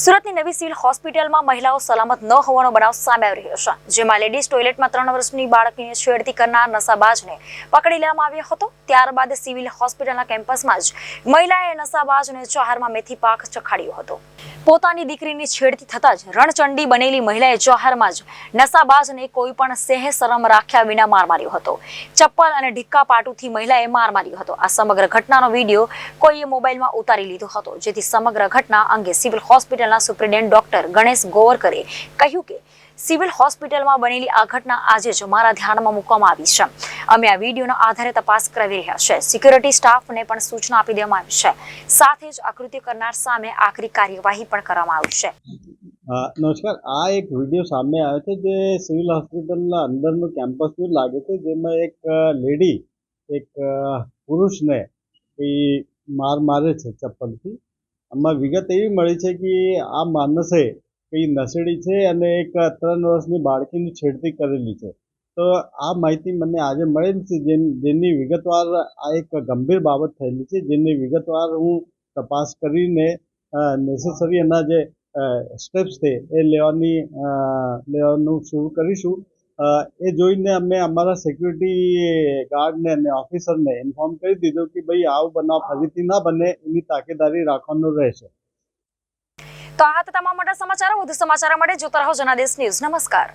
સુરતની નવી સિવિલ હોસ્પિટલમાં મહિલાઓ સલામત ન હોવાનો બનાવ સામે આવી રહ્યો છે, જેમાં લેડીઝ ટોયલેટમાં 3 વર્ષની બાળકીને છેડતી કરનાર નશાબાજને પકડી લેવામાં આવ્યો હતો। ત્યારબાદ સિવિલ હોસ્પિટલના કેમ્પસમાં જ મહિલાએ નશાબાજને જાહેરમાં મેથી પાક ચખાડ્યો હતો। પોતાની દીકરીની છેડતી થતાં જ રણચંડી બનેલી મહિલાએ જાહેરમાં જ નશાબાજને કોઈ પણ સેહ શરમ રાખ્યા વિના માર માર્યો હતો। ચપ્પલ અને ઢીક્કા પાટુથી મહિલાએ માર માર્યો હતો। આ સમગ્ર ઘટનાનો વિડીયો કોઈએ મોબાઈલમાં ઉતારી લીધો હતો, જેથી સમગ્ર ઘટના અંગે સિવિલ હોસ્પિટલના સુપ્રિન્ટેન્ડન્ટ ડોક્ટર ગણેશ ગોવરકરે કહ્યું કે સિવિલ હોસ્પિટલમાં બનેલી આ ઘટના આજે જ અમારા ધ્યાનમાં મૂકવામાં આવી છે। અમે આ વિડીયોના આધારે તપાસ કરી રહ્યા છીએ। સિક્યુરિટી સ્ટાફને પણ સૂચના આપી દેવામાં આવી છે। સાથે જ આ કૃત્ય કરનાર સામે આકરી કાર્યવાહી પણ કરવામાં આવશે। નમસ્કાર, આ એક વિડીયો સામે આવ્યો છે જે સિવિલ હોસ્પિટલના અંદરનું કેમ્પસનું લાગે છે, જેમાં એક લેડી એક પુરુષને માર મારે છે ચપ્પલથી। આમાં વિગત એવી મળી છે કે આ માણસે નશેડી છે અને એક 3 વર્ષની બાળકીની છેડતી કરેલી છે। તો આ માહિતી મને આજે મળેલી છે, જેની વિગતવાર આ એક ગંભીર બાબત થયેલી છે, જેની વિગતવાર હું તપાસ કરીને નેસેસરી એના જે સ્ટેપ્સ છે એ લેવાનું શરૂ કરીશું। એ જોઈને અમે અમારા સિક્યુરિટી ગાર્ડને અને ઓફિસરને ઇન્ફોર્મ કરી દીધું કે ભાઈ આવો બનાવ ફરીથી ના બને, એની તાકેદારી રાખવાનું રહેશે। તો આ હતા તમામ મોટા સમાચારો। વધુ સમાચાર માટે જોતા રહો જનાદેશ ન્યૂઝ। નમસ્કાર।